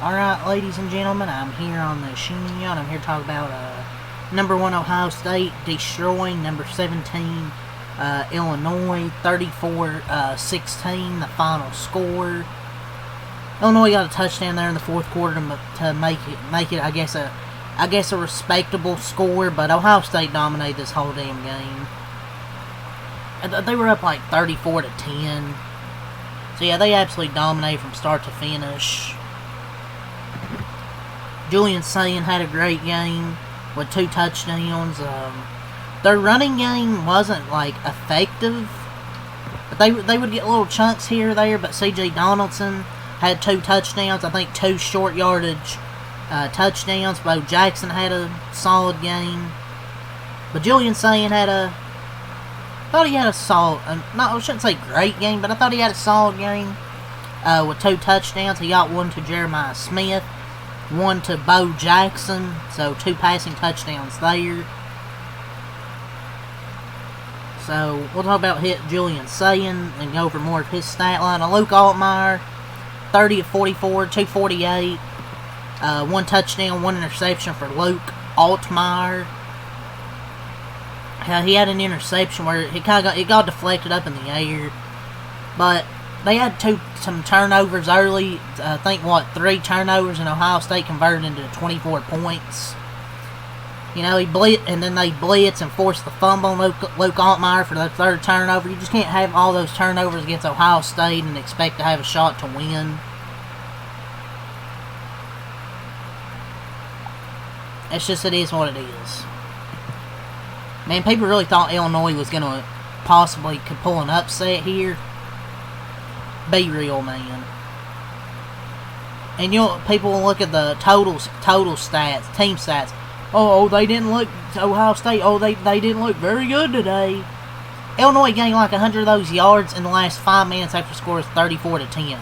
Alright, ladies and gentlemen, I'm here on the Shinya, and I'm here to talk about number 1 Ohio State destroying number 17 Illinois 34-16, the final score. Illinois got a touchdown there in the fourth quarter to make it I guess a respectable score, but Ohio State dominated this whole damn game. They were up like 34-10. So yeah, they absolutely dominated from start to finish. Julian Sayin had a great game with 2 touchdowns. Their running game wasn't like effective, but they would get little chunks here or there. But C.J. Donaldson had 2 touchdowns. I think 2 short yardage touchdowns. Bo Jackson had a solid game, but Julian Sayin thought he had a solid, I shouldn't say great game, but I thought he had a solid game with 2 touchdowns. He got one to Jeremiah Smith, one to Bo Jackson, so 2 passing touchdowns there. So we'll talk about Julian Sayin and go over more of his stat line. Luke Altmaier, 30 of 44, 248, 1 touchdown, 1 interception for Luke Altmaier. He had an interception where it got deflected up in the air, but they had some turnovers early. I think 3 turnovers, and Ohio State converted into 24 points. You know, he blitz and force the fumble on Luke Altmaier for the 3rd turnover. You just can't have all those turnovers against Ohio State and expect to have a shot to win. It is what it is. Man, people really thought Illinois was going to could pull an upset here. Be real, man. And people will look at the total stats, team stats. Oh, they didn't look, Ohio State, they didn't look very good today. Illinois gained like 100 of those yards in the last 5 minutes after the score was 34-10.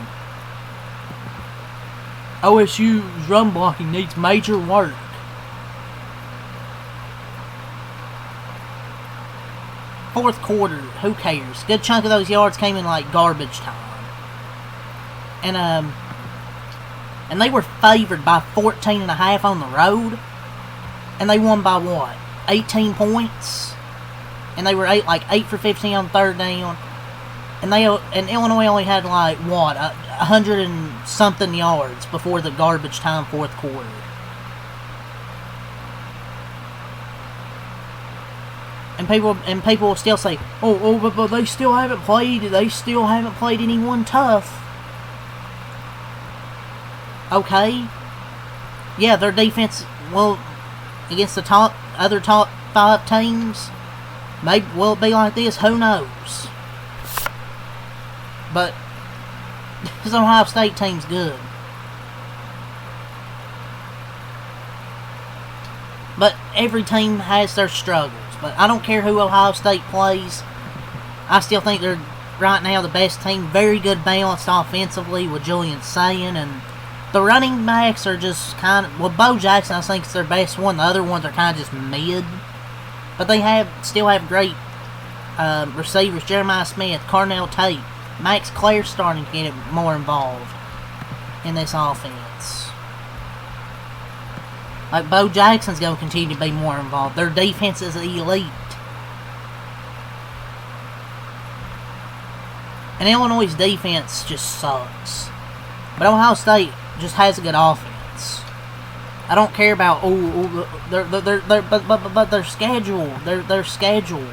OSU's run blocking needs major work. Fourth quarter, who cares? Good chunk of those yards came in like garbage time. And they were favored by 14.5 on the road. And they won by what? 18 points? And they were 8 for 15 on 3rd down. And Illinois only had like what? 100 and something yards before the garbage time 4th quarter. And people will still say, but they still haven't played anyone tough. Okay. Yeah, their defense, against the other top 5 teams, maybe will it be like this? Who knows? But this Ohio State team's good. But every team has their struggles. But I don't care who Ohio State plays. I still think they're right now the best team. Very good balanced offensively with Julian Sayin, and the running backs are just kind of... Well, Bo Jackson, I think, is their best one. The other ones are kind of just mid. But they still have great receivers. Jeremiah Smith, Carnell Tate, Max Clare starting to get more involved in this offense. Like, Bo Jackson's going to continue to be more involved. Their defense is elite. And Illinois' defense just sucks. But Ohio State just has a good offense. I don't care about their schedule. Their schedule.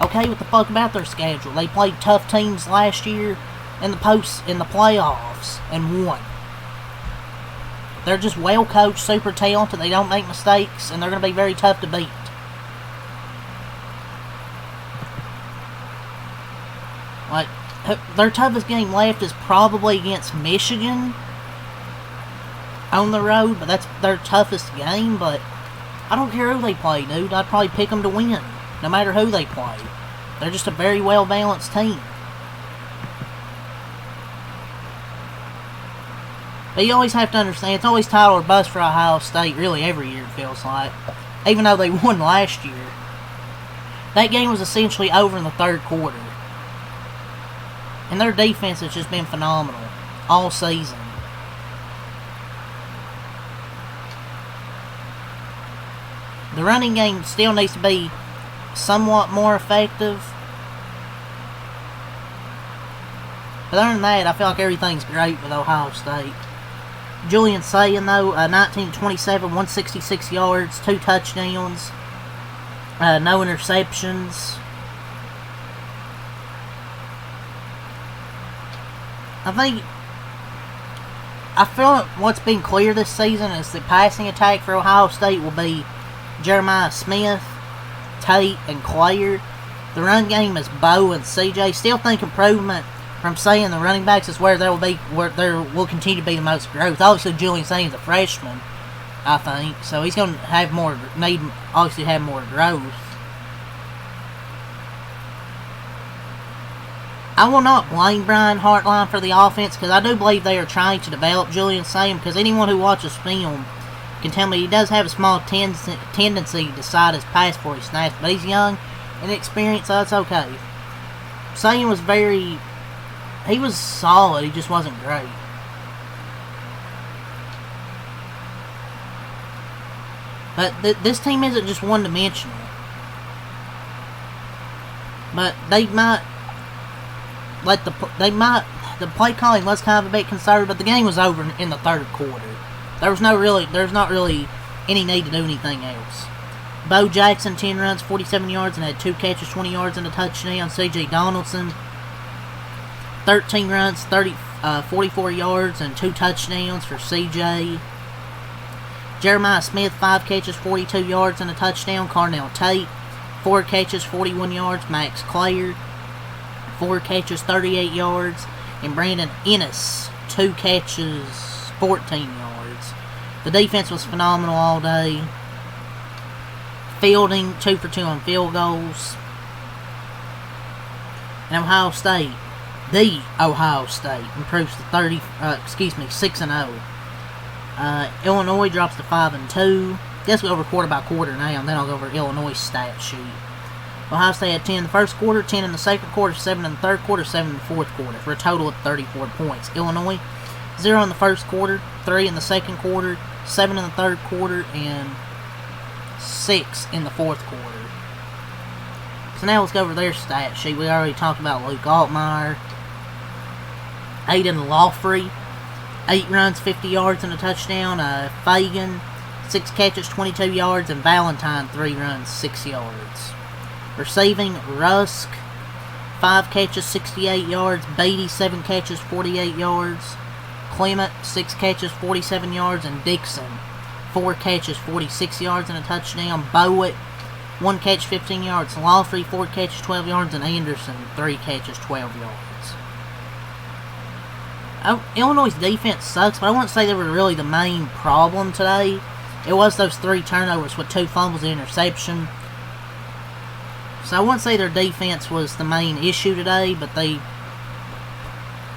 Okay, what the fuck about their schedule? They played tough teams last year in the playoffs and won. They're just well coached, super talented. They don't make mistakes, and they're going to be very tough to beat. Like, their toughest game left is probably against Michigan on the road, but that's their toughest game. But I don't care who they play, dude. I'd probably pick them to win, no matter who they play. They're just a very well-balanced team. But you always have to understand, it's always title or bust for Ohio State, really every year it feels like. Even though they won last year. That game was essentially over in the 3rd quarter. And their defense has just been phenomenal all season. The running game still needs to be somewhat more effective. But other than that, I feel like everything's great with Ohio State. Julian Sayin, though, 19-27, 166 yards, 2 touchdowns, no interceptions. I feel like what's been clear this season is the passing attack for Ohio State will be Jeremiah Smith, Tate, and Clair. The run game is Bo and CJ. Still think improvement from saying the running backs is where there will continue to be the most growth. Obviously, Julian Saying's a freshman, I think, so he's going to have more growth. I will not blame Brian Hartline for the offense because I do believe they are trying to develop Julian Sayin, because anyone who watches film can tell me he does have a small tendency to decide his pass before he snaps, but he's young and inexperienced, so it's okay. Sayin he was solid, he just wasn't great. But this team isn't just one-dimensional. But the play calling was kind of a bit conservative, but the game was over in the third quarter. There's not really any need to do anything else. Bo Jackson, 10 runs, 47 yards, and had 2 catches, 20 yards, and a touchdown. C.J. Donaldson, 13 runs, 44 yards, and 2 touchdowns for C.J. Jeremiah Smith, 5 catches, 42 yards, and a touchdown. Carnell Tate, 4 catches, 41 yards. Max Clair, 4 catches, 38 yards. And Brandon Ennis, 2 catches, 14 yards. The defense was phenomenal all day. Fielding, 2 for 2 on field goals. And Ohio State, improves to 6-0. Illinois drops to 5-2. Guess we'll go over quarter by quarter now, and then I'll go over Illinois' stat sheet. Ohio State had 10 in the first quarter, 10 in the second quarter, 7 in the third quarter, 7 in the fourth quarter, for a total of 34 points. Illinois, 0 in the first quarter, 3 in the second quarter, 7 in the third quarter, and 6 in the fourth quarter. So now let's go over their stat sheet. We already talked about Luke Altmaier. Aiden Lawfrey, 8 runs, 50 yards, and a touchdown. Fagan, 6 catches, 22 yards, and Valentine, 3 runs, 6 yards. Receiving, Rusk, 5 catches, 68 yards. Beatty, 7 catches, 48 yards. Clement, 6 catches, 47 yards. And Dixon, 4 catches, 46 yards, and a touchdown. Bowitt, 1 catch, 15 yards. Lawfrey, 4 catches, 12 yards. And Anderson, 3 catches, 12 yards. Illinois' defense sucks, but I wouldn't say they were really the main problem today. It was those 3 turnovers with 2 fumbles and interception. So I wouldn't say their defense was the main issue today, but I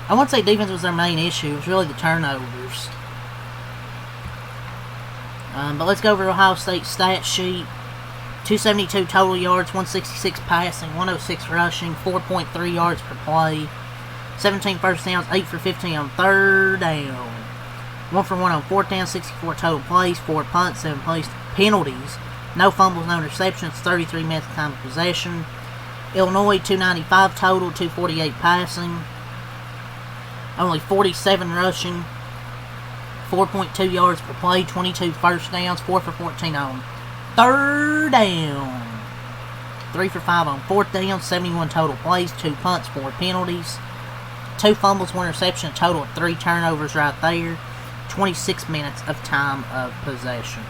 wouldn't say defense was their main issue. It was really the turnovers. But let's go over Ohio State's stat sheet. 272 total yards, 166 passing, 106 rushing, 4.3 yards per play. 17 first downs, 8 for 15 on third down. 1 for 1 on fourth down, 64 total plays, 4 punts, 7 penalties. No fumbles, no interceptions, 33 minutes of time of possession. Illinois, 295 total, 248 passing. Only 47 rushing. 4.2 yards per play, 22 first downs, 4 for 14 on third down. 3 for 5 on fourth down, 71 total plays, 2 punts, 4 penalties. 2 fumbles, 1 interception, a total of 3 turnovers right there. 26 minutes of time of possession.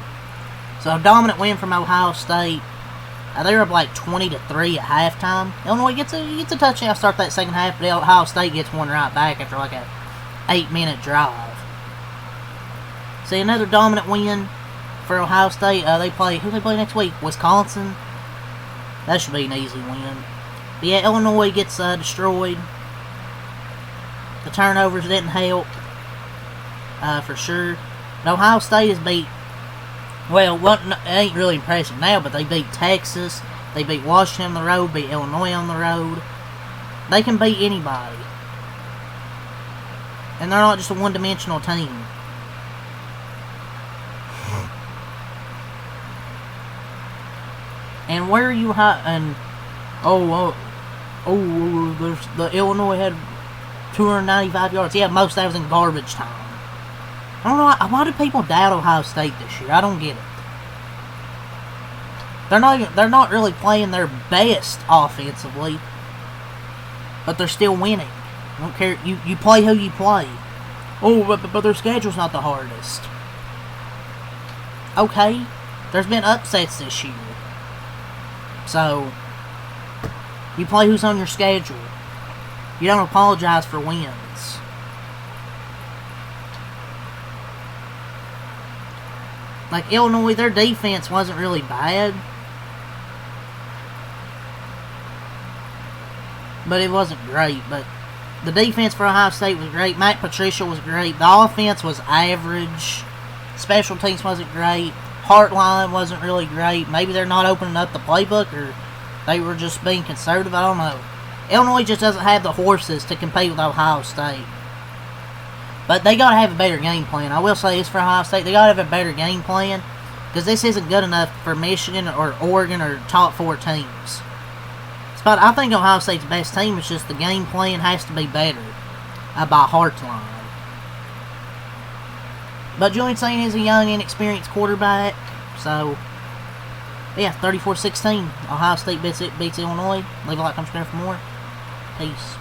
So a dominant win from Ohio State. They were up like 20-3 at halftime. Illinois gets a touchdown to start that second half, but Ohio State gets one right back after like a 8-minute drive. See, another dominant win for Ohio State. Who they play next week? Wisconsin. That should be an easy win. But yeah, Illinois gets destroyed. The turnovers didn't help, for sure. But Ohio State is beat. Well, it ain't really impressive now, but they beat Texas. They beat Washington on the road, beat Illinois on the road. They can beat anybody. And they're not just a one-dimensional team. And where are you and there's the Illinois had 295 yards. Yeah, most of that was in garbage time. I don't know why do people doubt Ohio State this year? I don't get it. They're not really playing their best offensively, but they're still winning. I don't care. You play who you play. Oh, but their schedule's not the hardest. Okay, there's been upsets this year. So, you play who's on your schedule. You don't apologize for wins. Like Illinois, their defense wasn't really bad. But it wasn't great. But the defense for Ohio State was great. Matt Patricia was great. The offense was average. Special teams wasn't great. Heartline wasn't really great. Maybe they're not opening up the playbook, or they were just being conservative. I don't know. Illinois just doesn't have the horses to compete with Ohio State. But they got to have a better game plan. I will say this for Ohio State. They got to have a better game plan, because this isn't good enough for Michigan or Oregon or top 4 teams. But I think Ohio State's best team is just the game plan has to be better by Heartline. But Julian Saint is a young, inexperienced quarterback. So, yeah, 34-16. Ohio State beats Illinois. Leave a like, comment, subscribe for more. Peace.